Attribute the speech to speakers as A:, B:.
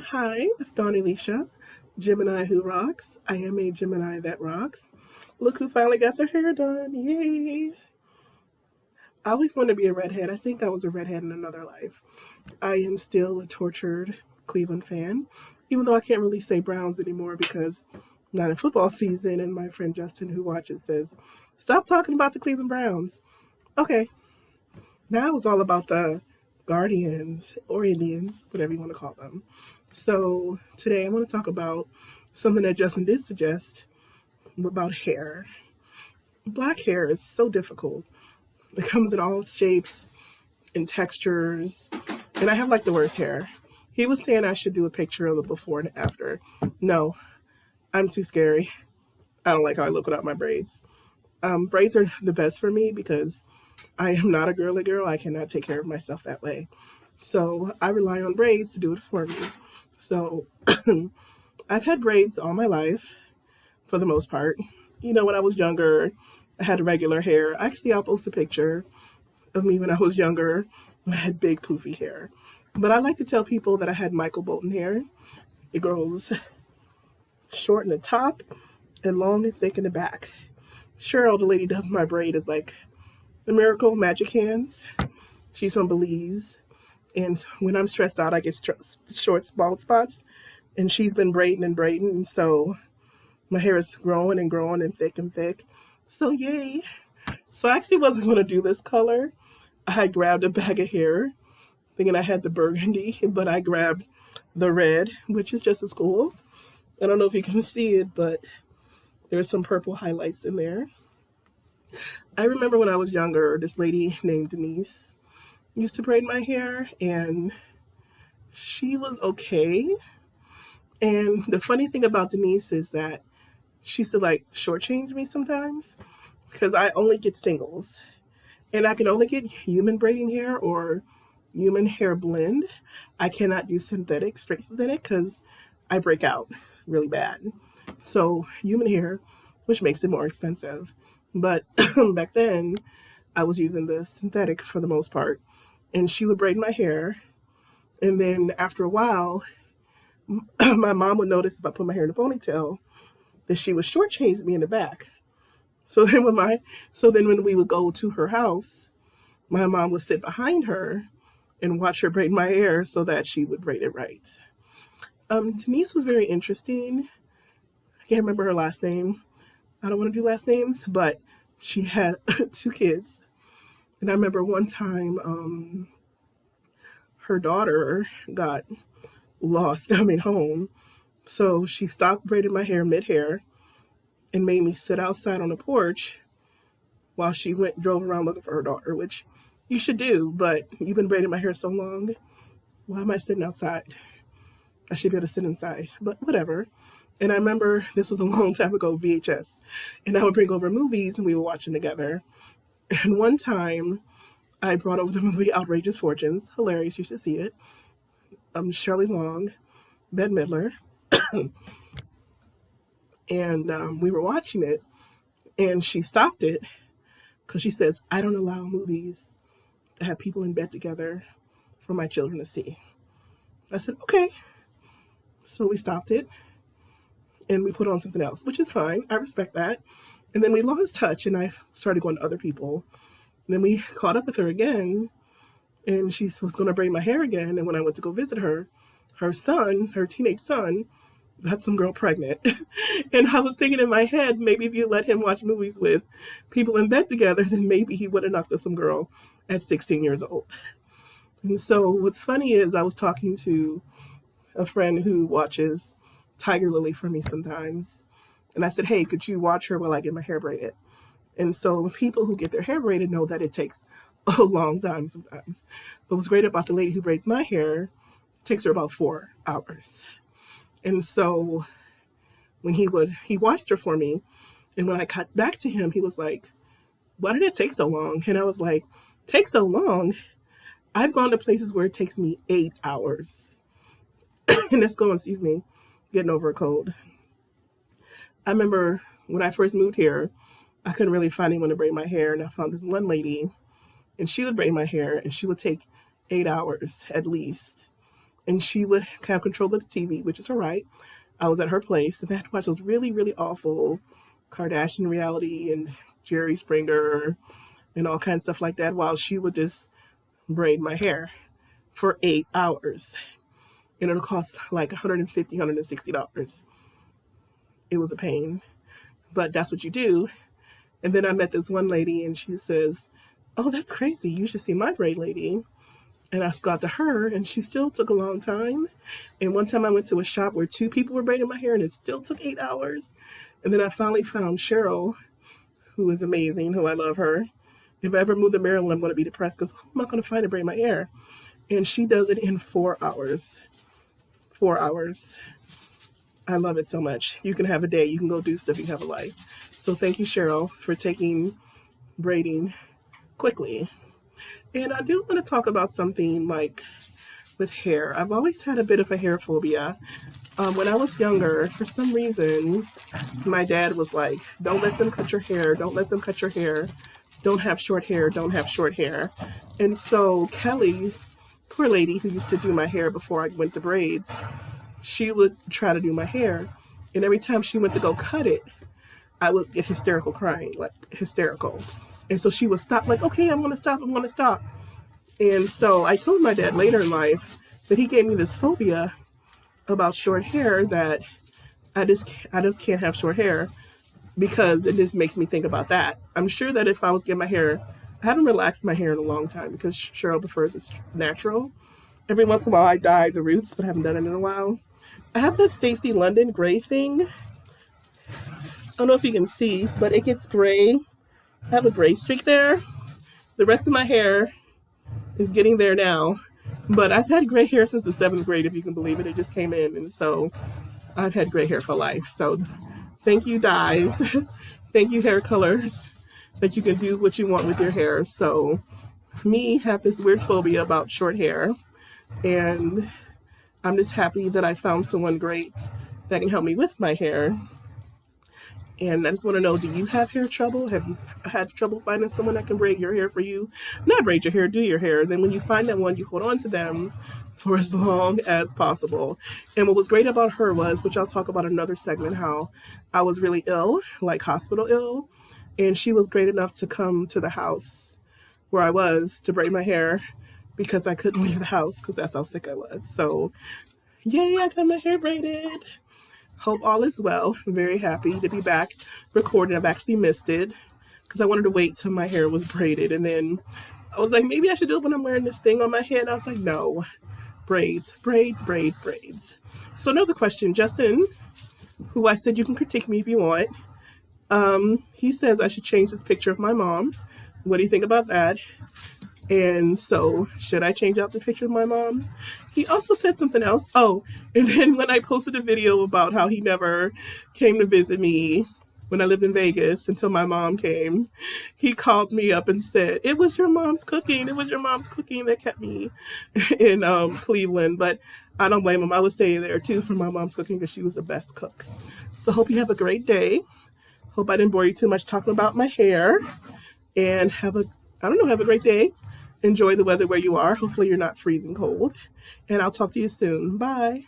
A: Hi, it's Dawn Alicia, Gemini who rocks. I am a Gemini that rocks. Look who finally got their hair done. Yay! I always wanted to be a redhead. I think I was a redhead in another life. I am still a tortured Cleveland fan, even though I can't really say Browns anymore because not in football season. And my friend Justin, who watches, says, "Stop talking about the Cleveland Browns." Okay, now it's all about the Guardians or Indians, whatever you want to call them. So today I want to talk about something that Justin did suggest about hair. Black hair is so difficult. It comes in all shapes and textures, and I have like the worst hair. He was saying I should do a picture of the before and after. No, I'm too scary. I don't like how I look without my braids. Braids are the best for me because I am not a girly girl. I cannot take care of myself that way. So I rely on braids to do it for me. So I've had braids all my life for the most part. When I was younger, I had regular hair. Actually, I'll post a picture of me when I was younger when I had big poofy hair. But I like to tell people that I had Michael Bolton hair. It grows short in the top and long and thick in the back. Cheryl, the lady does my braid, is like the miracle magic hands. She's from Belize. And when I'm stressed out, I get short, bald spots. And she's been braiding and braiding. And so my hair is growing and growing and thick and thick. So, yay. So, I actually wasn't going to do this color. I had grabbed a bag of hair thinking I had the burgundy, but I grabbed the red, which is just as cool. I don't know if you can see it, but there's some purple highlights in there. I remember when I was younger, this lady named Denise used to braid my hair, and she was okay. And the funny thing about Denise is that she used to like shortchange me sometimes because I only get singles. And I can only get human braiding hair or human hair blend. I cannot do synthetic, straight synthetic, because I break out really bad. So human hair, which makes it more expensive. But back then, I was using the synthetic for the most part. And she would braid my hair. And then after a while, my mom would notice if I put my hair in a ponytail that she would shortchange me in the back. So then when we would go to her house, my mom would sit behind her and watch her braid my hair so that she would braid it right. Denise was very interesting. I can't remember her last name. I don't want to do last names, but she had two kids. And I remember one time her daughter got lost coming home. So she stopped braiding my hair mid-hair and made me sit outside on the porch while she drove around looking for her daughter, which you should do, but you've been braiding my hair so long. Why am I sitting outside? I should be able to sit inside, but whatever. And I remember this was a long time ago, VHS, and I would bring over movies and we would watch them together. And one time I brought over the movie Outrageous Fortunes. Hilarious, you should see it. Shirley Long, Bette Midler, and we were watching it, and she stopped it because she says, "I don't allow movies that have people in bed together for my children to see." I said, "Okay." So we stopped it and we put on something else, which is fine. I respect that. And then we lost touch and I started going to other people. And then we caught up with her again and she was going to braid my hair again. And when I went to go visit her, her teenage son, got some girl pregnant. And I was thinking in my head, maybe if you let him watch movies with people in bed together, then maybe he would have knocked up some girl at 16 years old. And so what's funny is I was talking to a friend who watches Tiger Lily for me sometimes. And I said, "Hey, could you watch her while I get my hair braided?" And so people who get their hair braided know that it takes a long time sometimes. But what's great about the lady who braids my hair, it takes her about 4 hours. And so when he watched her for me, and when I cut back to him, he was like, "Why did it take so long?" And I was like, "Take so long? I've gone to places where it takes me 8 hours." And that's going, excuse me, getting over a cold. I remember when I first moved here, I couldn't really find anyone to braid my hair, and I found this one lady, and she would braid my hair, and she would take 8 hours at least. and she would have control of the TV, which is all right. I was at her place, and I had to watch those really, really awful Kardashian reality and Jerry Springer and all kinds of stuff like that while she would just braid my hair for 8 hours. And it'll cost like $150, $160. It was a pain, but that's what you do. And then I met this one lady, and she says, "Oh, that's crazy. You should see my braid lady." And I got to her, and she still took a long time. And one time I went to a shop where 2 people were braiding my hair, and it still took 8 hours. And then I finally found Cheryl, who is amazing, who I love her. If I ever move to Maryland, I'm going to be depressed because who am I going to find to braid my hair? And she does it in 4 hours. 4 hours. I love it so much. You can have a day. You can go do stuff. You have a life. So thank you, Cheryl, for taking braiding quickly. And I do want to talk about something like with hair. I've always had a bit of a hair phobia. When I was younger, for some reason, my dad was like, "Don't let them cut your hair. Don't let them cut your hair. Don't have short hair. Don't have short hair." And so Kelly, poor lady who used to do my hair before I went to braids, she would try to do my hair. And every time she went to go cut it, I would get hysterical crying, like hysterical. And so she would stop, like, "Okay, I'm going to stop. I'm going to stop." And so I told my dad later in life that he gave me this phobia about short hair, that I just can't have short hair because it just makes me think about that. I'm sure that if I was getting my hair, I haven't relaxed my hair in a long time because Cheryl prefers it natural. Every once in a while I dye the roots, but I haven't done it in a while. I have that Stacey London gray thing. I don't know if you can see, but it gets gray. I have a gray streak there. The rest of my hair is getting there now. But I've had gray hair since the 7th grade, if you can believe it. It just came in. And so I've had gray hair for life. So thank you, dyes. Thank you, hair colors, that you can do what you want with your hair. So me have this weird phobia about short hair. And I'm just happy that I found someone great that can help me with my hair. And I just want to know, do you have hair trouble? Have you had trouble finding someone that can braid your hair for you? Not braid your hair, do your hair. Then when you find that one, you hold on to them for as long as possible. And what was great about her was, which I'll talk about in another segment, how I was really ill, like hospital ill. And she was great enough to come to the house where I was to braid my hair because I couldn't leave the house because that's how sick I was. So, yay, I got my hair braided. Hope all is well. I'm very happy to be back recording. I've actually missed it because I wanted to wait till my hair was braided. And then I was like, maybe I should do it when I'm wearing this thing on my head. I was like, no, braids, braids, braids, braids. So another question, Justin, who I said you can critique me if you want. He says I should change this picture of my mom. What do you think about that? And so, should I change out the picture of my mom? He also said something else. Oh, and then when I posted a video about how he never came to visit me when I lived in Vegas until my mom came, he called me up and said, "It was your mom's cooking. It was your mom's cooking that kept me in Cleveland." But I don't blame him. I was staying there too for my mom's cooking because she was the best cook. So hope you have a great day. Hope I didn't bore you too much talking about my hair. And have a great day. Enjoy the weather where you are. Hopefully you're not freezing cold. And I'll talk to you soon. Bye.